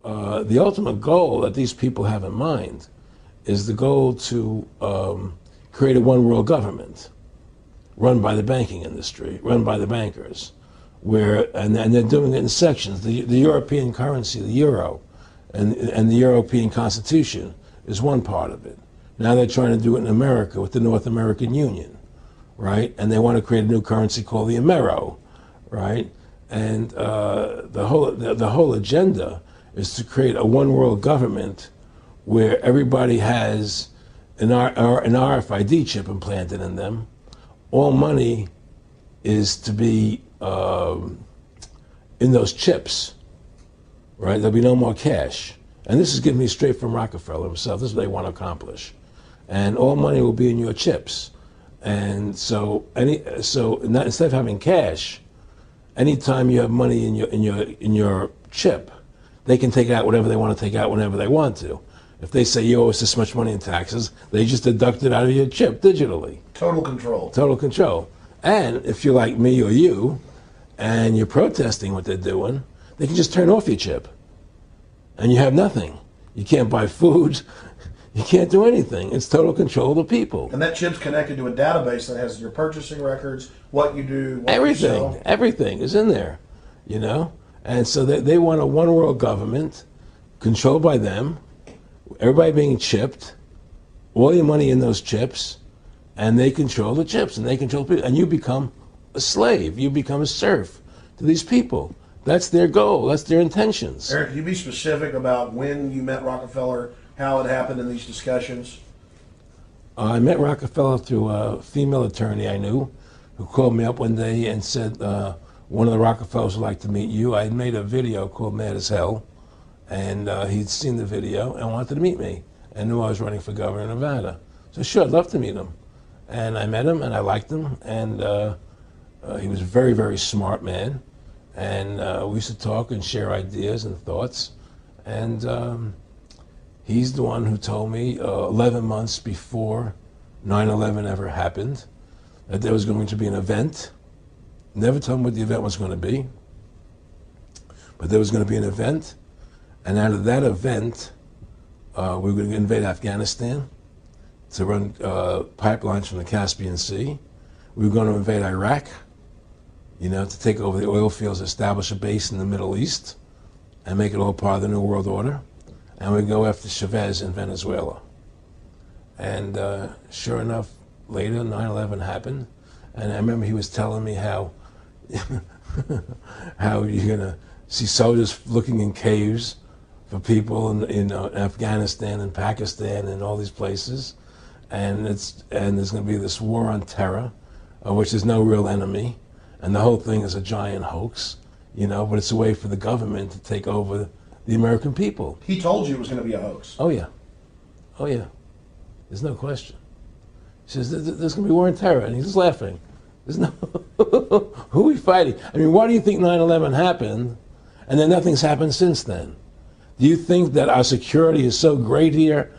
the ultimate goal that these people have in mind is the goal to create a one world government run by the banking industry, run by the bankers, and they're doing it in sections. The European currency, the euro, and the European Constitution is one part of it. Now they're trying to do it in America with the North American Union, right? And they want to create a new currency called the Amero, right? And the whole agenda is to create a one world government where everybody has an RFID chip implanted in them. All money is to be in those chips, right? There'll be no more cash. And this is given me straight from Rockefeller himself. This is what they want to accomplish. And all money will be in your chips. And so instead of having cash, anytime you have money in your chip, they can take out whatever they want to take out whenever they want to. If they say you owe us this much money in taxes, they just deduct it out of your chip digitally. Total control. Total control. And if you're like me or you, and you're protesting what they're doing, they can just turn off your chip. And you have nothing. You can't buy food. You can't do anything. It's total control of the people. And that chip's connected to a database that has your purchasing records, what you do, what everything, you sell. Everything is in there, you know? And so they want a one world government controlled by them, everybody being chipped, all your money in those chips, and they control the chips, and they control people. And you become a slave. You become a serf to these people. That's their goal. That's their intentions. Eric, can you be specific about when you met Rockefeller, how it happened in these discussions? I met Rockefeller through a female attorney I knew who called me up one day and said, one of the Rockefellers would like to meet you. I had made a video called Mad as Hell, and he'd seen the video and wanted to meet me and knew I was running for governor of Nevada. So sure, I'd love to meet him. And I met him and I liked him, and he was a very, very smart man. And we used to talk and share ideas and thoughts. And he's the one who told me 11 months before 9/11 ever happened that there was going to be an event. Never told me what the event was going to be, but there was going to be an event. And out of that event, we were going to invade Afghanistan to run pipelines from the Caspian Sea. We were going to invade Iraq, you know, to take over the oil fields, establish a base in the Middle East, and make it all part of the New World Order. And we go after Chavez in Venezuela. And sure enough, later 9/11 happened, and I remember he was telling me how how you're gonna see soldiers looking in caves for people in Afghanistan and Pakistan and all these places, and there's gonna be this war on terror, which there's no real enemy, and the whole thing is a giant hoax, you know, but it's a way for the government to take over the American people. He told you it was going to be a hoax. Oh yeah, oh yeah, there's no question. He says there's going to be war on terror, and he's just laughing. There's no who are we fighting? I mean, why do you think 9/11 happened, and then nothing's happened since then? Do you think that our security is so great here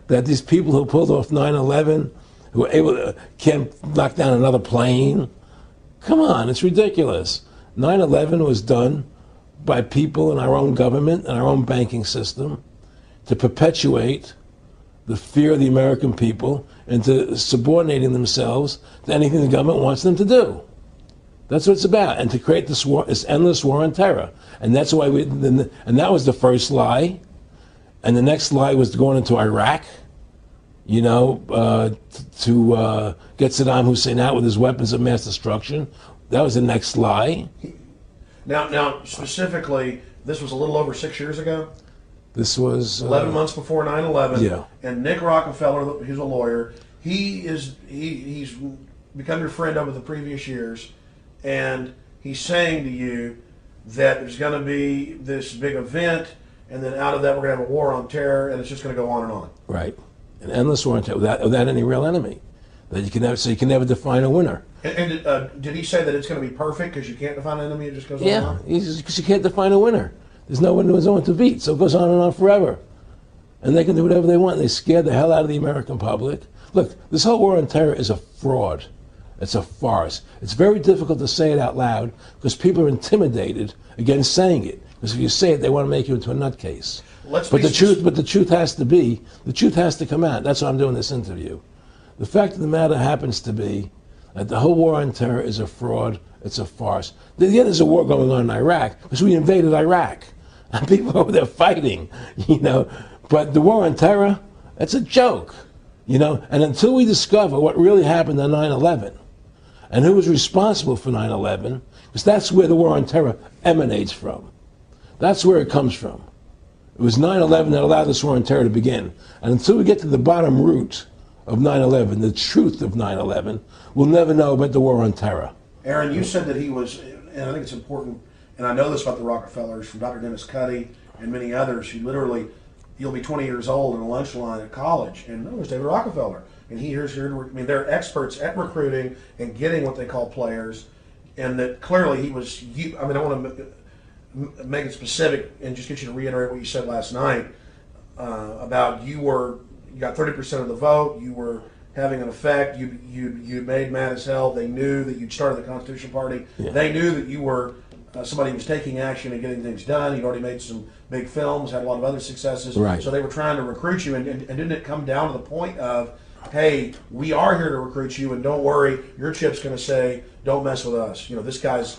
that these people who pulled off 9/11, who were able to can't knock down another plane? Come on, it's ridiculous. 9/11 was done by people in our own government and our own banking system to perpetuate the fear of the American people into subordinating themselves to anything the government wants them to do. That's what it's about, and to create this war, this endless war on terror. And that's why and that was the first lie. And the next lie was going into Iraq, you know, to get Saddam Hussein out with his weapons of mass destruction. That was the next lie. Now, specifically, this was a little over 6 years ago. This was 11 months before 9/11. Yeah. And Nick Rockefeller, who's a lawyer, he's become your friend over the previous years, and he's saying to you that there's going to be this big event, and then out of that we're going to have a war on terror, and it's just going to go on and on. Right, an endless war on terror without any real enemy. That you can never, so you can never define a winner. And did he say that it's going to be perfect because you can't define an enemy? It just goes on and on? Yeah, because you can't define a winner. There's no one to beat, so it goes on and on forever. And they can do whatever they want. They scare the hell out of the American public. Look, this whole war on terror is a fraud. It's a farce. It's very difficult to say it out loud because people are intimidated against saying it. Because if you say it, they want to make you into a nutcase. Let's But be the truth has to come out. That's why I'm doing this interview. The fact of the matter happens to be that the whole war on terror is a fraud. It's a farce. Yeah, there's a war going on in Iraq because we invaded Iraq, and people over there fighting, you know. But the war on terror, it's a joke, you know. And until we discover what really happened on 9/11 and who was responsible for 9/11, because that's where the war on terror emanates from. That's where it comes from. It was 9/11 that allowed this war on terror to begin. And until we get to the bottom root of 9/11, the truth of 9/11, we'll never know about the war on terror. Aaron, you said that he was, and I think it's important, and I know this about the Rockefellers from Dr. Dennis Cuddy and many others who literally, you'll be 20 years old in a lunch line at college, and no, there's David Rockefeller. And here's here. I mean, they're experts at recruiting and getting what they call players, and that clearly he was. I mean, I want to make it specific and just get you to reiterate what you said last night about you got 30% of the vote. You were having an effect. You made mad as hell. They knew that you'd started the Constitution Party. Yeah. They knew that you were somebody who was taking action and getting things done. You'd already made some big films, had a lot of other successes. Right. So they were trying to recruit you, and didn't it come down to the point of, hey, we are here to recruit you, and don't worry, your chip's going to say, don't mess with us. You know, this guy's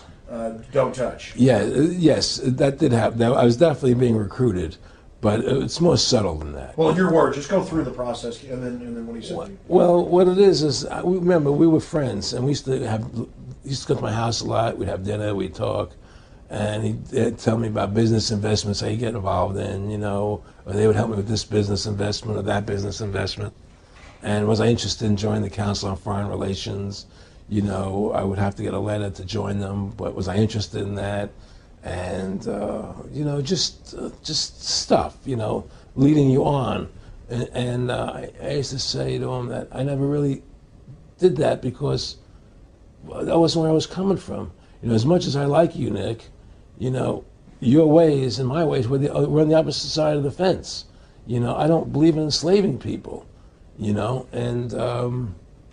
don't touch. Yeah, yes, that did happen. I was definitely being recruited, but it's more subtle than that. Well, in your words, just go through the process, and then what he said. Well, what it is remember we were friends, and we used to go to my house a lot. We'd have dinner, we'd talk, and he'd tell me about business investments, how you get involved in, you know, or they would help me with this business investment or that business investment. And was I interested in joining the Council on Foreign Relations? You know, I would have to get a letter to join them, but was I interested in that? And, you know, just stuff, you know, leading you on. And I used to say to him that I never really did that because that wasn't where I was coming from. You know, as much as I like you, Nick, you know, your ways and my ways, we're on the opposite side of the fence. You know, I don't believe in enslaving people, you know, and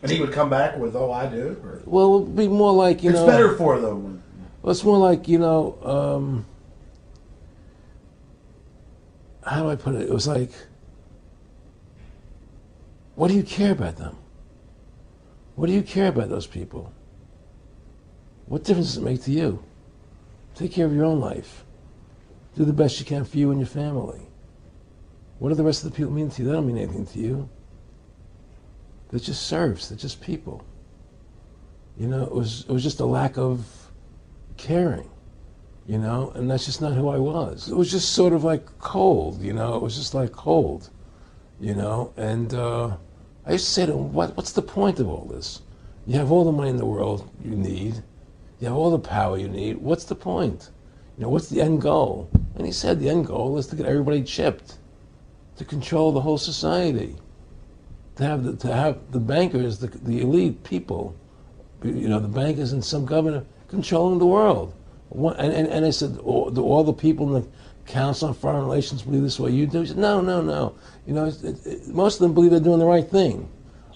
he would come back with, oh, I do? Or? Well, it would be more like, you know. It's better for them. Well, it's more like, you know, how do I put it? It was like, what do you care about them? What do you care about those people? What difference does it make to you? Take care of your own life. Do the best you can for you and your family. What do the rest of the people mean to you? They don't mean anything to you. They're just serfs. They're just people. You know, it was just a lack of caring, you know, and that's just not who I was. It was just sort of like cold, you know. It was just like cold, you know. And I used to say to him, what's the point of all this? You have all the money in the world you need. You have all the power you need. What's the point? You know, what's the end goal? And he said the end goal is to get everybody chipped, to control the whole society, to have the bankers, the elite people, you know, the bankers and some governor controlling the world. And I said, all the people in the Council on Foreign Relations believe this way you do? He said, no. You know, most of them believe they're doing the right thing.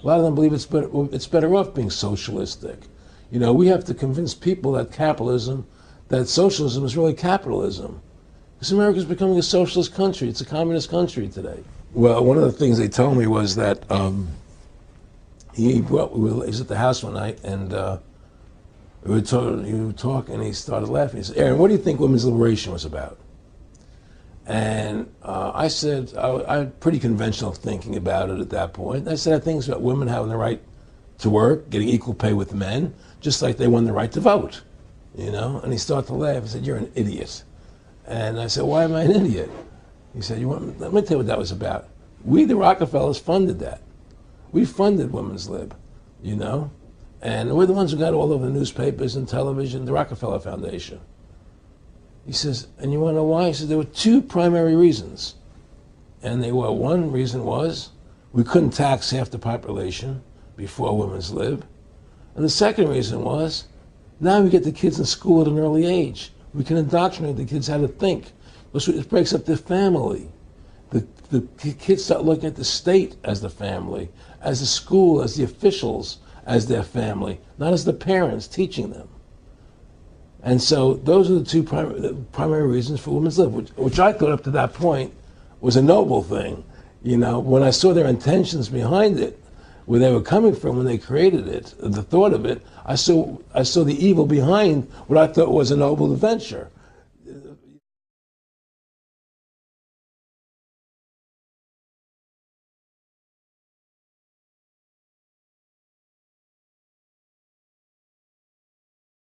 A lot of them believe it's better off being socialistic. You know, we have to convince people that that socialism is really capitalism. Because America's becoming a socialist country. It's a communist country today. Well, one of the things they told me was that he was at the house one night, and we were talking, and he started laughing. He said, Aaron, what do you think women's liberation was about? And I said, I had pretty conventional thinking about it at that point. I said, I think it's about women having the right to work, getting equal pay with men, just like they won the right to vote, you know? And he started to laugh. He said, you're an idiot. And I said, why am I an idiot? He said, let me tell you what that was about. We, the Rockefellers, funded that. We funded Women's Lib, you know? And we're the ones who got all over the newspapers and television, the Rockefeller Foundation. He says, and you want to know why? He says, there were two primary reasons. And one reason was we couldn't tax half the population before Women's Lib. And the second reason was, now we get the kids in school at an early age. We can indoctrinate the kids how to think. It breaks up their family. The kids start looking at the state as the family, as the school, as the officials, as their family, not as the parents teaching them. And so those are the two primary reasons for women's lib, which I thought up to that point was a noble thing. You know, when I saw their intentions behind it, where they were coming from when they created it, the thought of it, I saw the evil behind what I thought was a noble adventure.